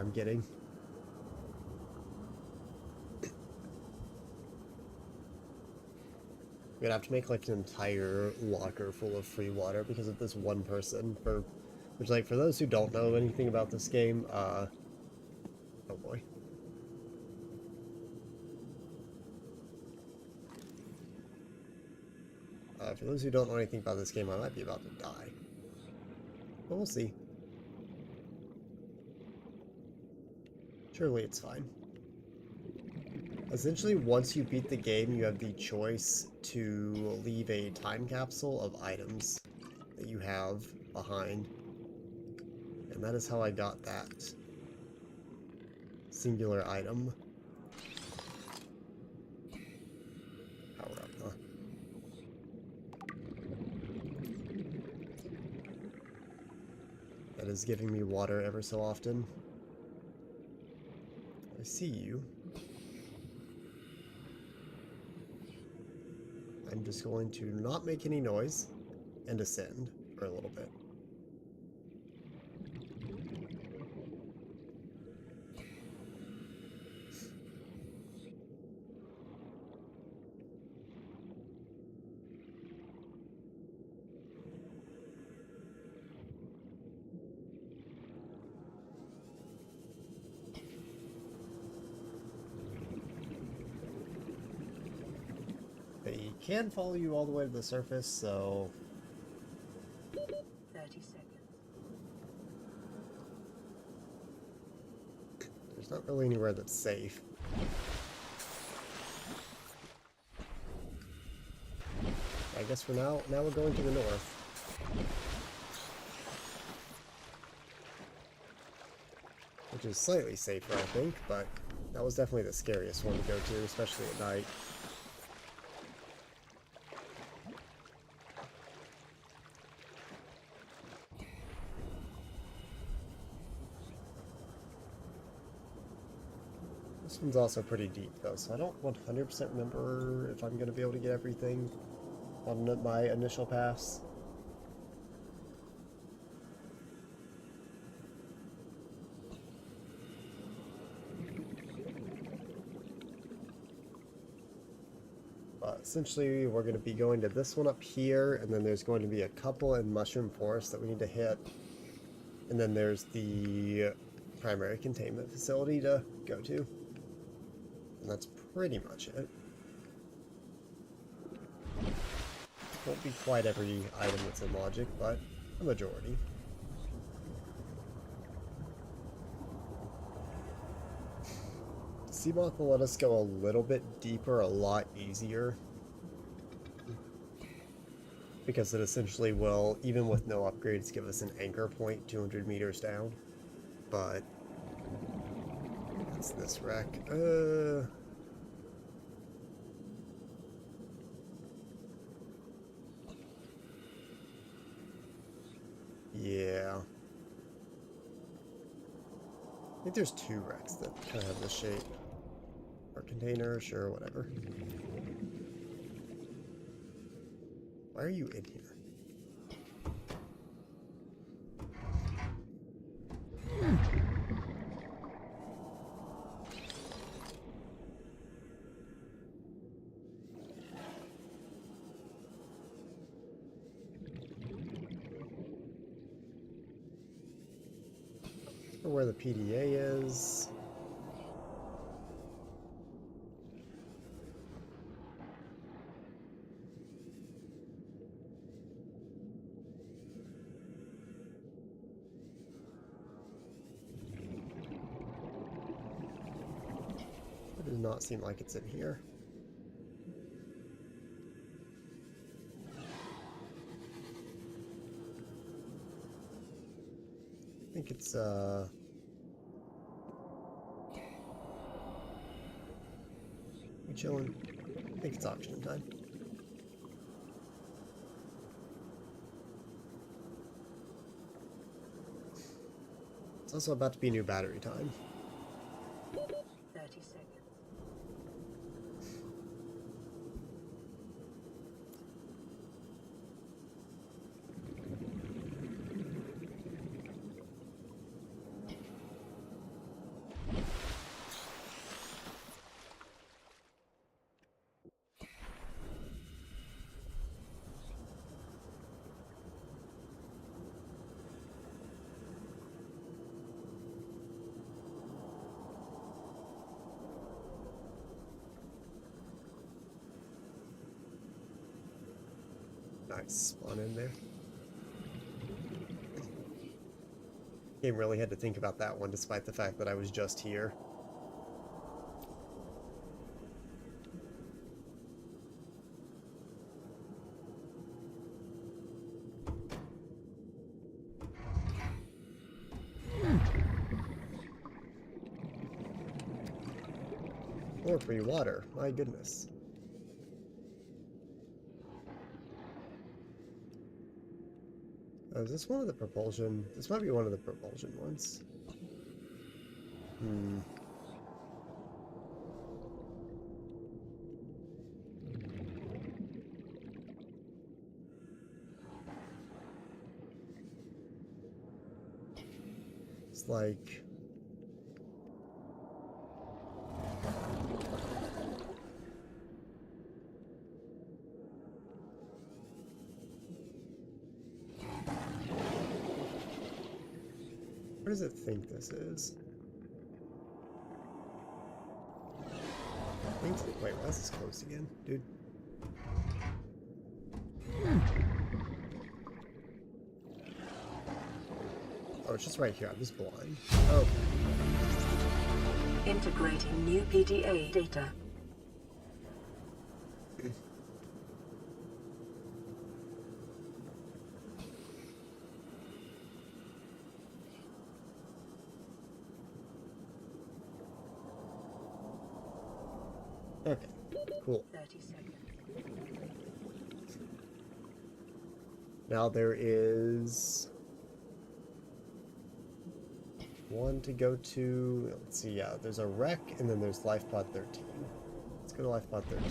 I'm getting. I'm gonna have to make like an entire locker full of free water because of this one person. Which, like, for those who don't know anything about this game, oh boy. For those who don't know anything about this game, I might be about to die. But we'll see. Surely it's fine. Essentially, once you beat the game, you have the choice to leave a time capsule of items that you have behind. And that is how I got that singular item. Power up, huh? That is giving me water ever so often. I see you. I'm just going to not make any noise and ascend for a little bit. They can follow you all the way to the surface, so 30 seconds. there's not really anywhere that's safe. I guess for now we're going to the north. Which is slightly safer, I think, but that was definitely the scariest one to go to, especially at night. This one's also pretty deep, though, so I don't 100% remember if I'm going to be able to get everything on my initial pass. But essentially, we're going to be going to this one up here, and then there's going to be a couple in Mushroom Forest that we need to hit. And then there's the primary containment facility to go to. And that's pretty much it. Won't be quite every item that's in Logic, but a majority. Seamoth will let us go a little bit deeper, a lot easier. Because it essentially will, even with no upgrades, give us an anchor point 200 meters down. But it's this wreck. Yeah. I think there's two wrecks that kind of have this shape. Or container, sure, whatever. Why are you in here? Or where the PDA is. It does not seem like it's in here. I think it's, we chilling? I think it's auction time. It's also about to be new battery time. 30 seconds. Nice, spawn in there. Game really had to think about that one, despite the fact that I was just here. More free water, my goodness. Oh, is this one of the propulsion? This might be one of the propulsion ones. Hmm. It's like... What does it think this is? Wait, why is this closed again? Dude. Oh, it's just right here. I'm just blind. Oh. Integrating new PDA data. Okay, cool. 30 seconds. Now there is one to go to. Let's see, yeah, there's a wreck and then there's life pod 13. Let's go to life pod 13.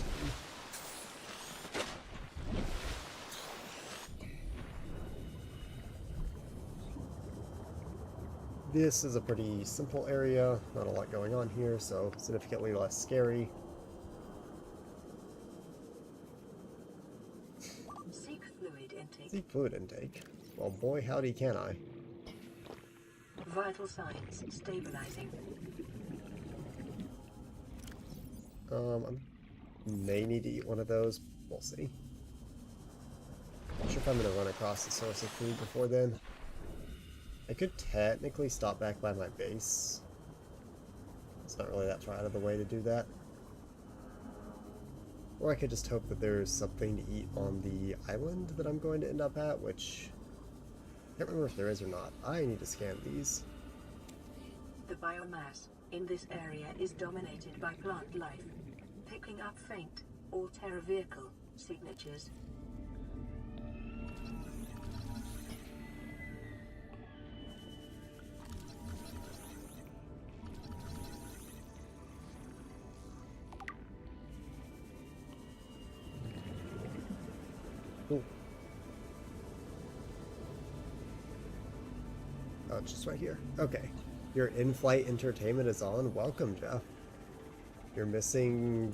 This is a pretty simple area, not a lot going on here, so significantly less scary. Seek fluid intake. Seek fluid intake. Well, boy, howdy can I. Vital signs stabilizing. I may need to eat one of those. We'll see. Not sure if I'm going to run across the source of food before then. I could technically stop back by my base. It's not really that far out of the way to do that. Or I could just hope that there's something to eat on the island that I'm going to end up at, which I can't remember if there is or not. I need to scan these. The biomass in this area is dominated by plant life, picking up faint or terra vehicle signatures. Cool. Oh, it's just right here. Okay. Your in-flight entertainment is on. Welcome, Jeff. You're missing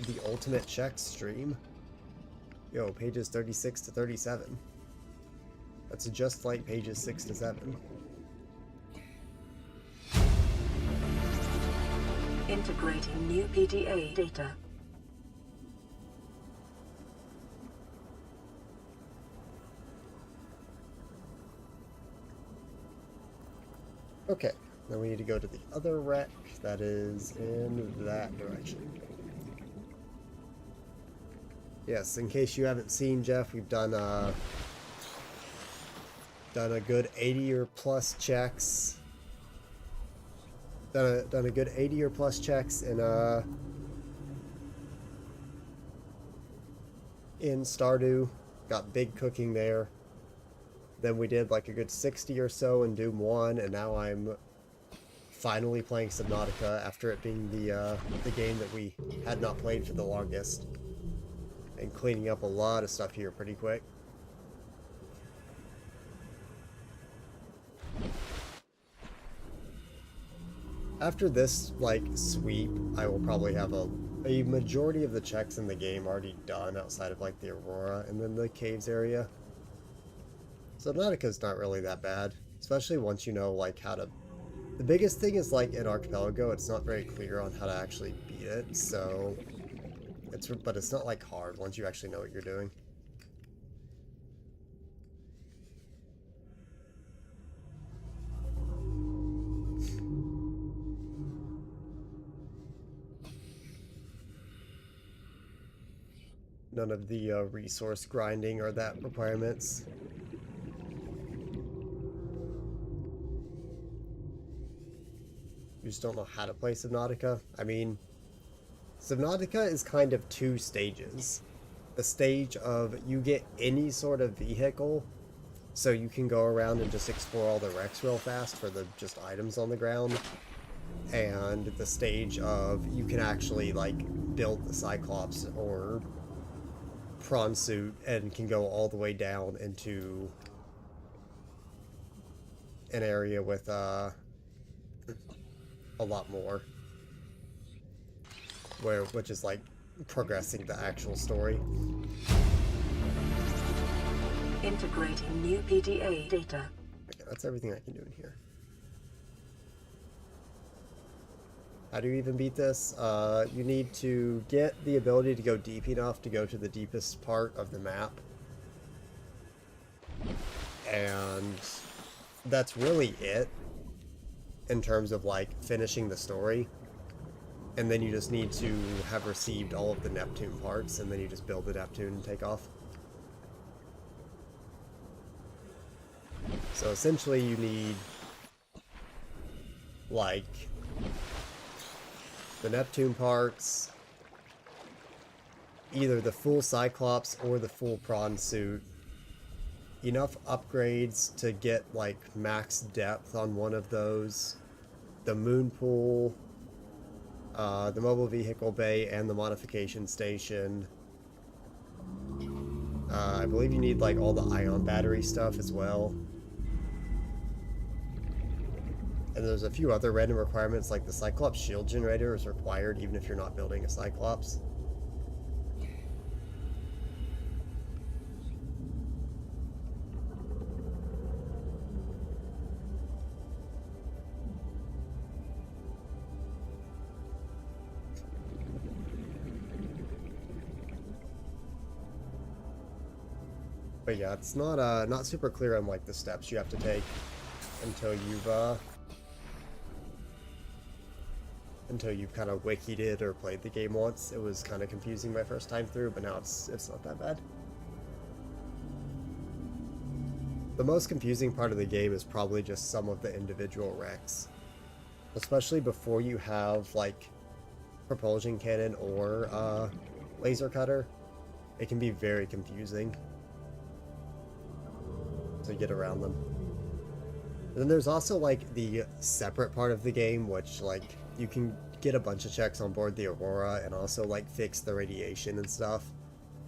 the ultimate check stream. Yo, pages 36 to 37. That's just like pages 6 to 7. Integrating new PDA data. Okay, then we need to go to the other wreck that is in that direction. Yes, in case you haven't seen, Jeff, we've done a good 80 or plus checks. Done a good 80 or plus checks in Stardew. Got big cooking there. Then we did like a good 60 or so in Doom 1, and now I'm finally playing Subnautica after it being the game that we had not played for the longest. And cleaning up a lot of stuff here pretty quick. After this, like, sweep, I will probably have a majority of the checks in the game already done outside of, like, the Aurora and then the caves area. Subnautica's not really that bad, especially once you know, like, how to... The biggest thing is, like, in Archipelago, it's not very clear on how to actually beat it, so... But it's not, like, hard once you actually know what you're doing. None of the resource grinding or that requirements. You just don't know how to play Subnautica. I mean, Subnautica is kind of two stages. The stage of you get any sort of vehicle, so you can go around and just explore all the wrecks real fast for the just items on the ground. And the stage of you can actually like build the Cyclops or prawn suit and can go all the way down into an area with a lot more, which is like progressing the actual story. Integrating new PDA data. Okay, that's everything I can do in here. How do you even beat this? You need to get the ability to go deep enough to go to the deepest part of the map. And that's really it in terms of like finishing the story. And then you just need to have received all of the Neptune parts, and then you just build the Neptune and take off. So essentially you need like the Neptune parts, either the full Cyclops or the full prawn suit, enough upgrades to get like max depth on one of those, the moon pool, the mobile vehicle bay, and the modification station. I believe you need like all the ion battery stuff as well. And there's a few other random requirements, like the Cyclops shield generator is required even if you're not building a Cyclops. But yeah, it's not super clear on like the steps you have to take until you've kind of wikied it or played the game once. It was kind of confusing my first time through, but now it's not that bad. The most confusing part of the game is probably just some of the individual wrecks, especially before you have like propulsion cannon or laser cutter. It can be very confusing to get around them. And then there's also like the separate part of the game, which like you can get a bunch of checks on board the Aurora and also like fix the radiation and stuff.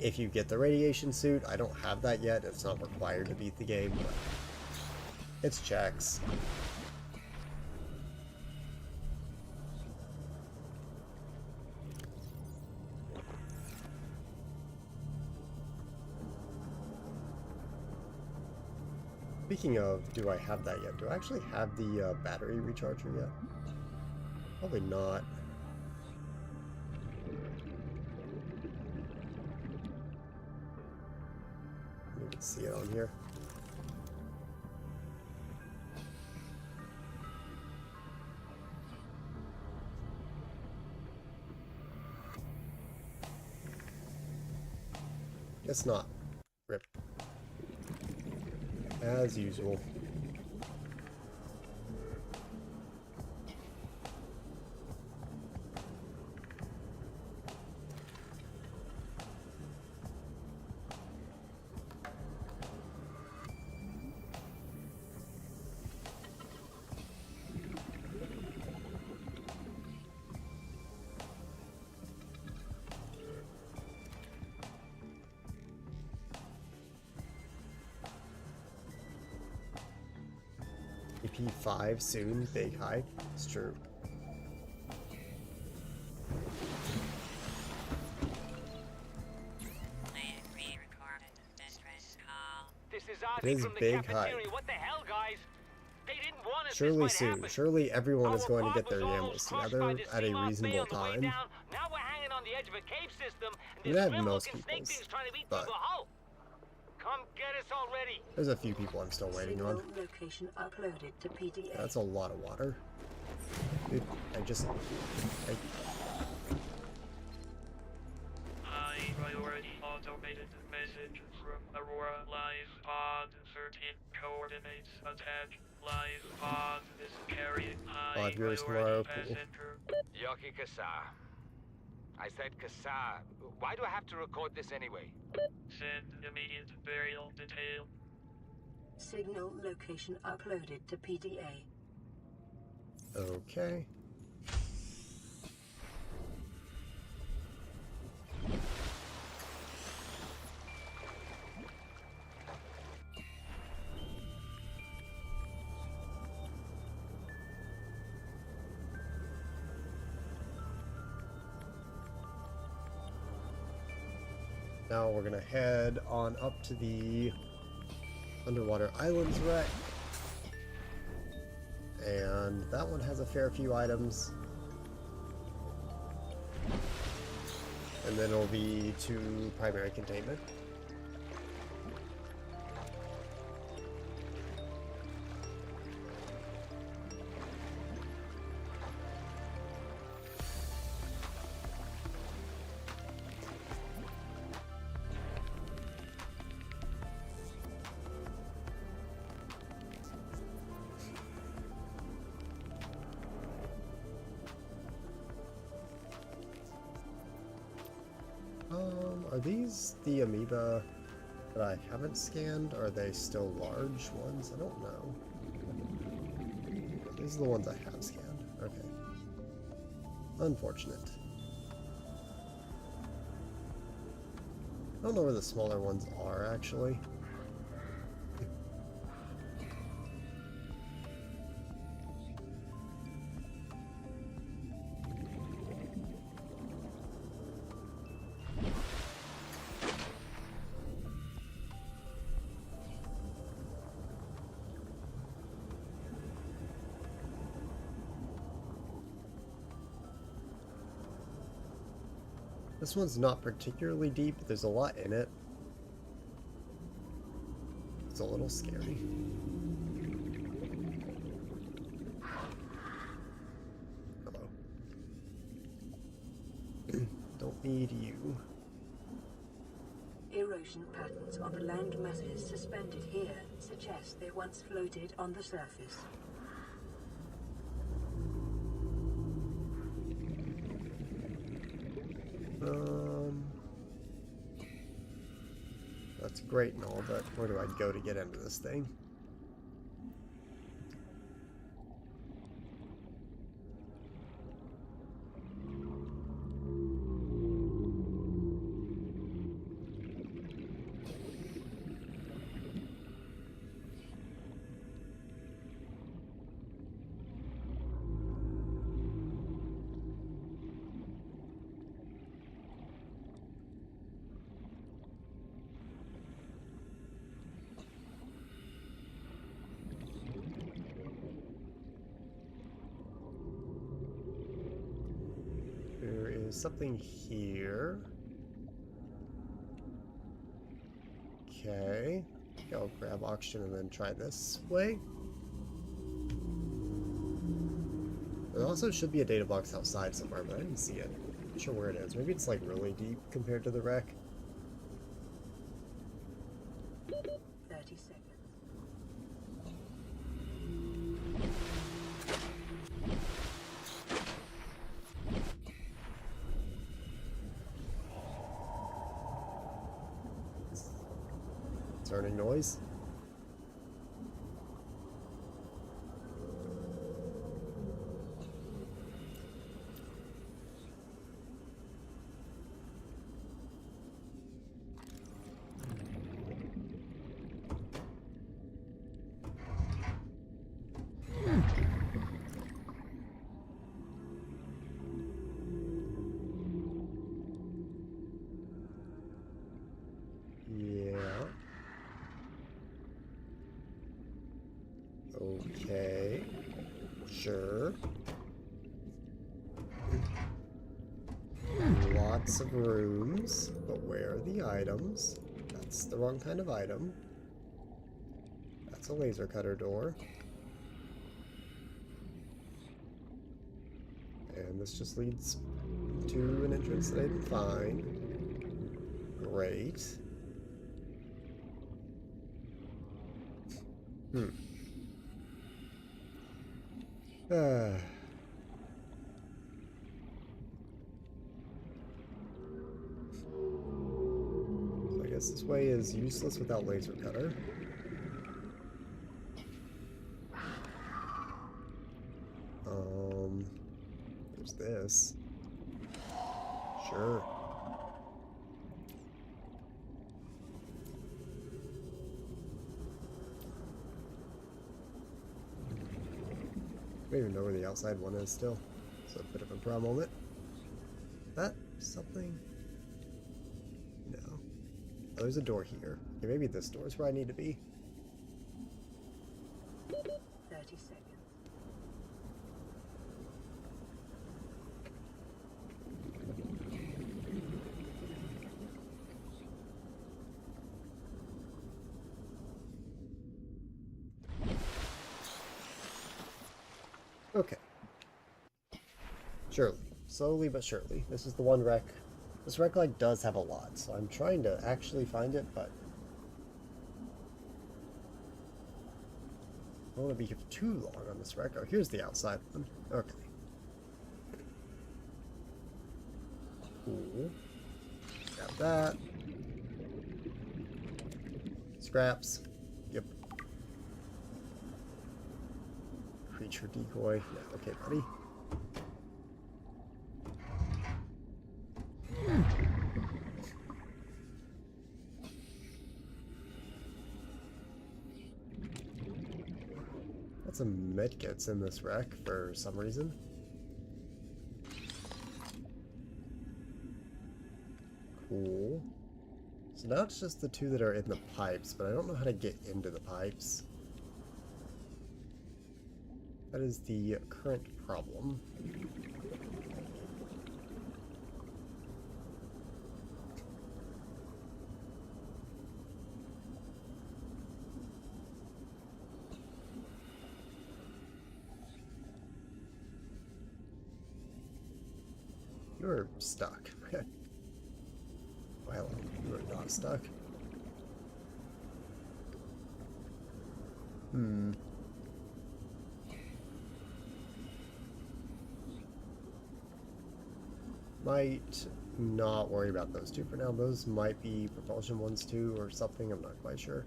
If you get the radiation suit, I don't have that yet. It's not required to beat the game, but it's checks. Speaking of, do I have that yet? Do I actually have the battery recharger yet? Probably not. You can see it on here. Guess not. Rip. As usual. EP5 soon, big hype. It's true. It is big hype. What the hell, guys? They didn't want us. Surely soon. Surely everyone is going to get their YAMLs together at a reasonable time. Now we're hanging on the edge of a cave system, We have most people's, but come get us already. there's a few people I'm still waiting on. Location uploaded to PDA. That's a lot of water. Dude, I priority auto Automated message from Aurora Live Pod. 13 coordinates attached. Live Pod is carrying high 5 years priority tomorrow. Cool. passenger. Yoki Kasa. I said Kasa. Why do I have to record this anyway? Send immediate burial detail. Signal location uploaded to PDA. Okay. Now we're gonna head on up to the Underwater Islands wreck. And that one has a fair few items. And then it'll be to primary containment. Are these the amoeba that I haven't scanned? Or are they still large ones? I don't know. These are the ones I have scanned. Okay. Unfortunate. I don't know where the smaller ones are, actually. This one's not particularly deep, but there's a lot in it. It's a little scary. Hello. Don't need you. Erosion patterns on the land masses suspended here suggest they once floated on the surface. That's great and all, but where do I go to get into this thing? There is something here. Okay. I'll grab oxygen and then try this way. There also should be a data box outside somewhere, but I didn't see it. Not sure where it is. Maybe it's like really deep compared to the wreck. 30 seconds. Concerning noise. Okay. Sure. Lots of rooms, but where are the items? That's the wrong kind of item. That's a laser cutter door. And this just leads to an entrance that I didn't find. Great. So I guess this way is useless without laser cutter. There's this. Sure. I don't even know where the outside one is still. It's a bit of a bra moment. That something? No. Oh, there's a door here. Okay, maybe this door is where I need to be. 30 seconds. Okay. Surely. Slowly but surely. This is the one wreck. This wreck like does have a lot, so I'm trying to actually find it, but I don't want to be here for too long on this wreck. Oh, here's the outside one. Okay. Cool. Grab that. Scraps. Yep. Creature decoy. Yeah, okay, buddy. Lots of medkits in this wreck for some reason. Cool. So now it's just the two that are in the pipes, but I don't know how to get into the pipes. That is the current problem. You're stuck. Well, you're not stuck. Might not worry about those two for now. Those might be propulsion ones too, or something. I'm not quite sure.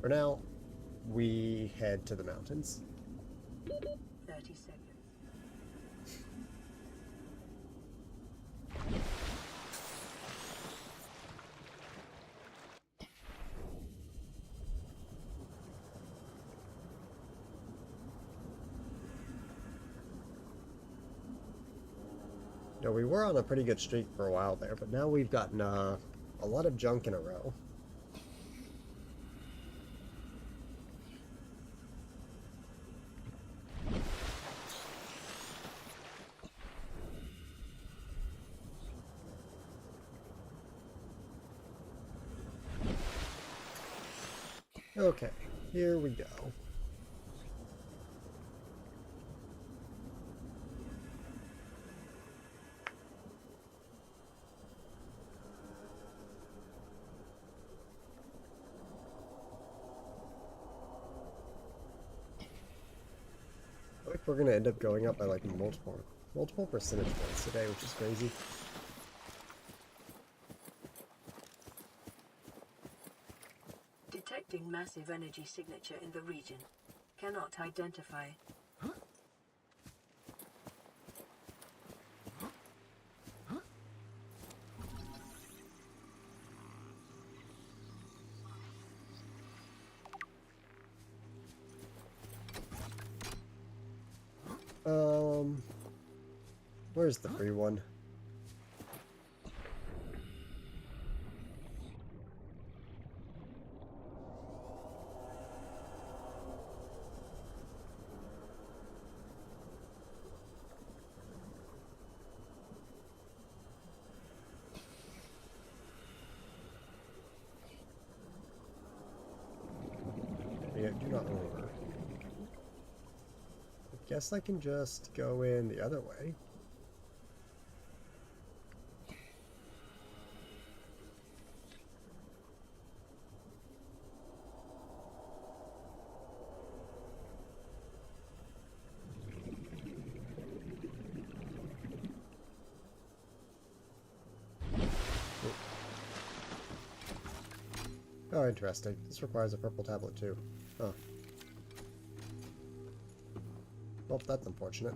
For now, we head to the mountains. 30 seconds. You know, we were on a pretty good streak for a while there, but now we've gotten a lot of junk in a row. Okay, here we go. I think we're gonna end up going up by like multiple percentage points today, which is crazy. Detecting massive energy signature in the region. Cannot identify. Where's the free one? Yeah, do not over. guess I can just go in the other way. Oh, interesting. This requires a purple tablet too. Huh. Well, that's unfortunate.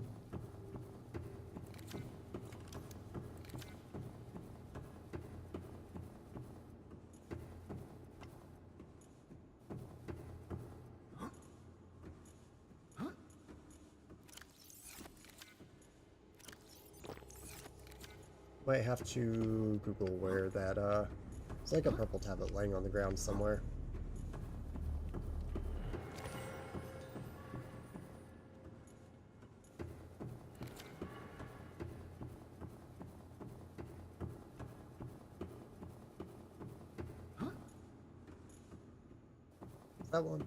Might have to Google where that, it's like a purple tablet laying on the ground somewhere. That one.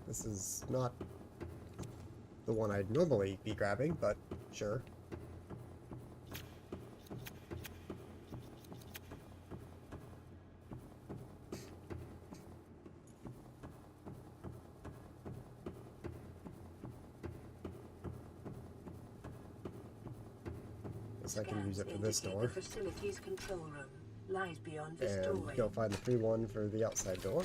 This is not the one I'd normally be grabbing, but sure. Guess I can use it for this door. The facilities control room lies beyond this And doorway. go find the free one for the outside door.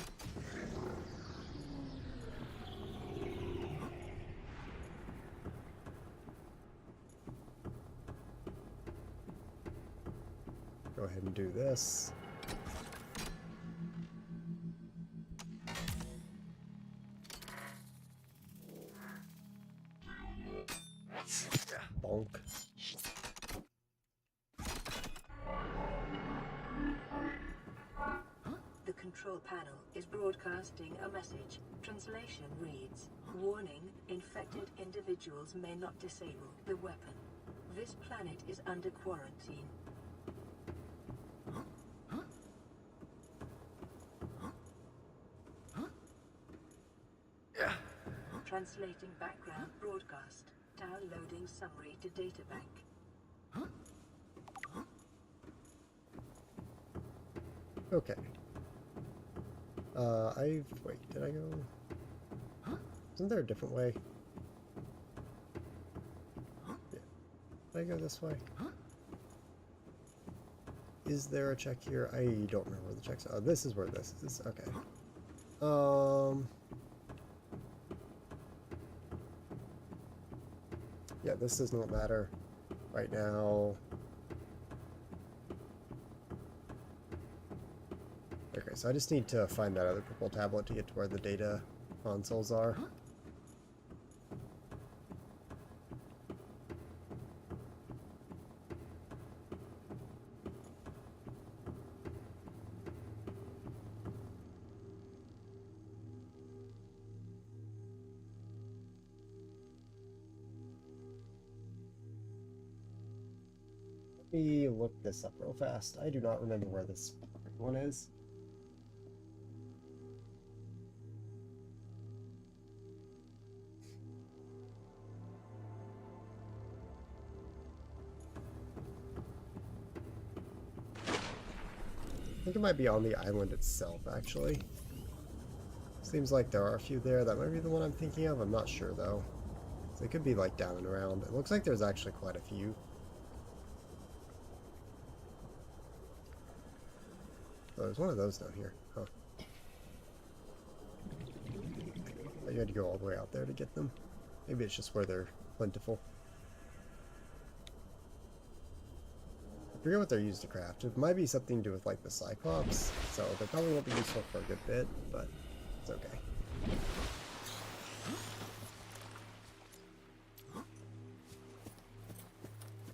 Go ahead and do this. Bonk. The control panel is broadcasting a message. Translation reads, "Warning, infected individuals may not disable the weapon. This planet is under quarantine." Translating background broadcast. Downloading summary to databank. Okay. Wait, did I go? Isn't there a different way? Yeah. Did I go this way? Is there a check here? I don't remember where the checks are. Oh, this is where this is. Okay. Yeah, this does not matter right now. Okay, so I just need to find that other purple tablet to get to where the data consoles are. Let me look this up real fast. I do not remember where this one is. I think it might be on the island itself, actually. Seems like there are a few there. That might be the one I'm thinking of. I'm not sure, though. So it could be, like, down and around. It looks like there's actually quite a few. Oh, there's one of those down here. Huh. You had to go all the way out there to get them. Maybe it's just where they're plentiful. I forget what they're used to craft. It might be something to do with, like, the Cyclops, so they probably won't be useful for a good bit, but it's okay.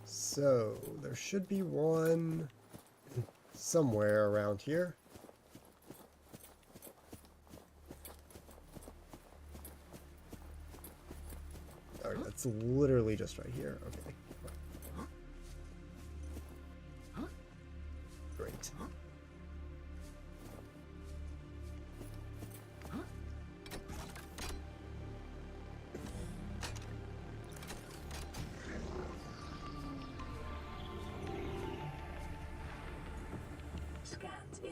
So, there should be one somewhere around here. Alright, that's literally just right here. Okay. Great.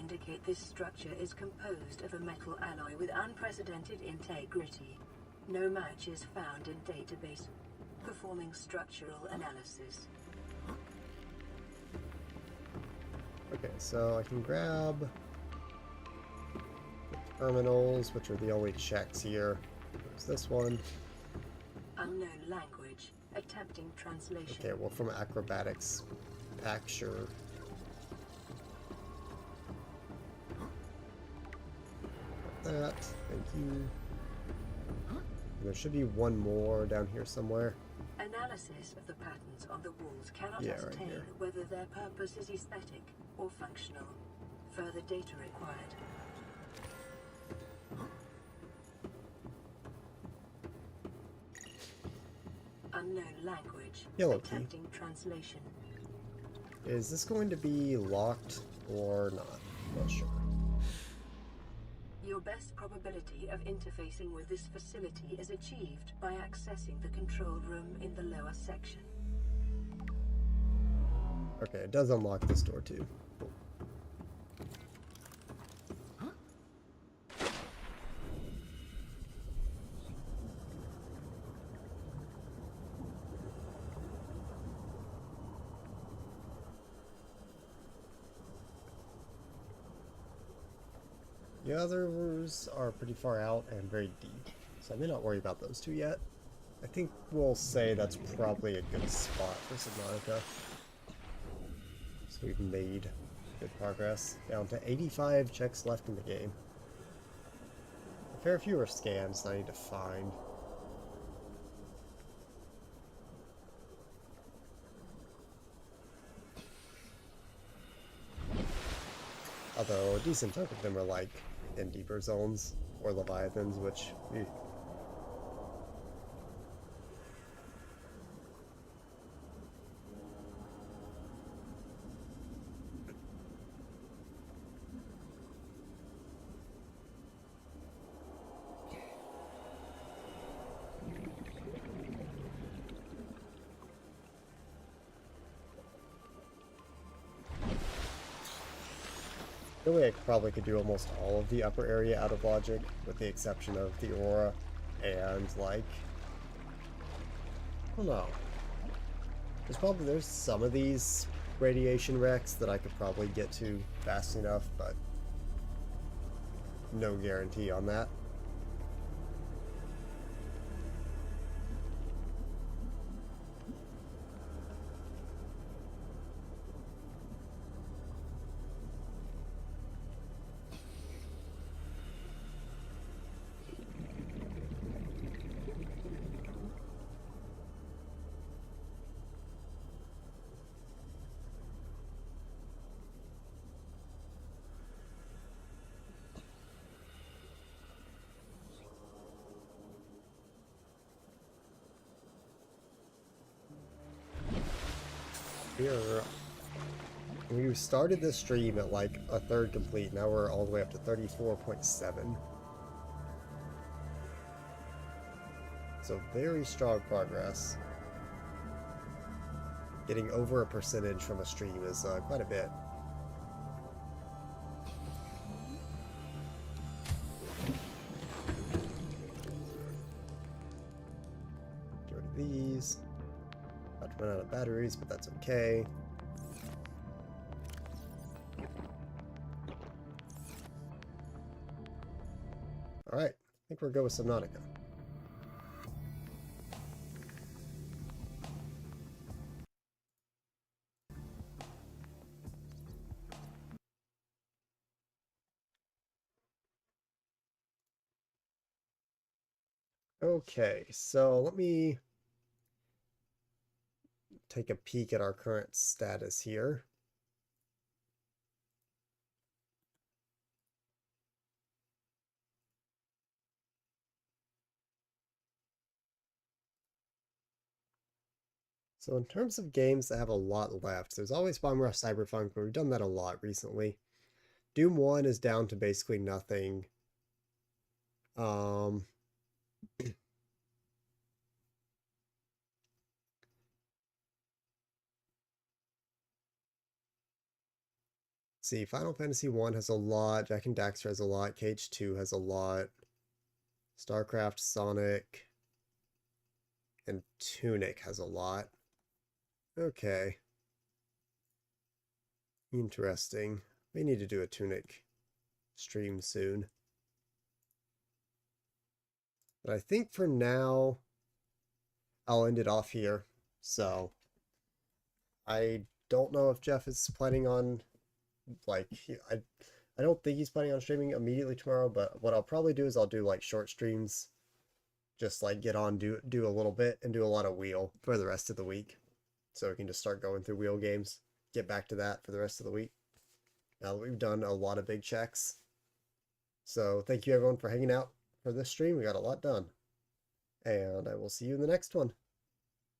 indicate this structure is composed of a metal alloy with unprecedented integrity. No match is found in database. Performing structural analysis. Okay, so I can grab the terminals, which are the only checks here. There's this one. Unknown language. Attempting translation. Okay, well, from acrobatics pack, sure. That, thank you. There should be one more down here somewhere. Analysis of the patterns on the walls cannot Yeah, right ascertain here. whether their purpose is aesthetic or functional. Further data required. Unknown language. Yellow key. Attempting translation. Is this going to be locked or not? Not sure. Your best probability of interfacing with this facility is achieved by accessing the control room in the lower section. Okay, it does unlock this door too. The others are pretty far out and very deep, so I may not worry about those two yet. I think we'll say that's probably a good spot for Subnautica. So we've made good progress. Down to 85 checks left in the game. A fair few are scans I need to find. Although a decent chunk of them are like in deeper zones or Leviathans, which really, I probably could do almost all of the upper area out of logic, with the exception of the aura and, like, I don't know. There's some of these radiation wrecks that I could probably get to fast enough, but no guarantee on that. We started this stream at like a third complete. Now we're all the way up to 34.7. So very strong progress. Getting over a percentage from a stream is quite a bit. Get rid of these. About to run out of batteries, but that's okay. Alright, I think we're good with Subnautica. Okay, so let me take a peek at our current status here. So in terms of games that have a lot left, there's always Bomb Rush Cyberpunk, but we've done that a lot recently. Doom 1 is down to basically nothing. see. Final Fantasy 1 has a lot. Jack and Daxter has a lot. KH2 has a lot. StarCraft, Sonic, and Tunic has a lot. Okay. Interesting. We need to do a Tunic stream soon. But I think for now, I'll end it off here. So, I don't know if Jeff is planning on, like, I don't think he's planning on streaming immediately tomorrow, but what I'll probably do is I'll do, like, short streams. Just, like, get on, do a little bit, and do a lot of wheel for the rest of the week. So we can just start going through wheel games. Get back to that for the rest of the week. Now that we've done a lot of big checks. So thank you everyone for hanging out for this stream. We got a lot done. And I will see you in the next one.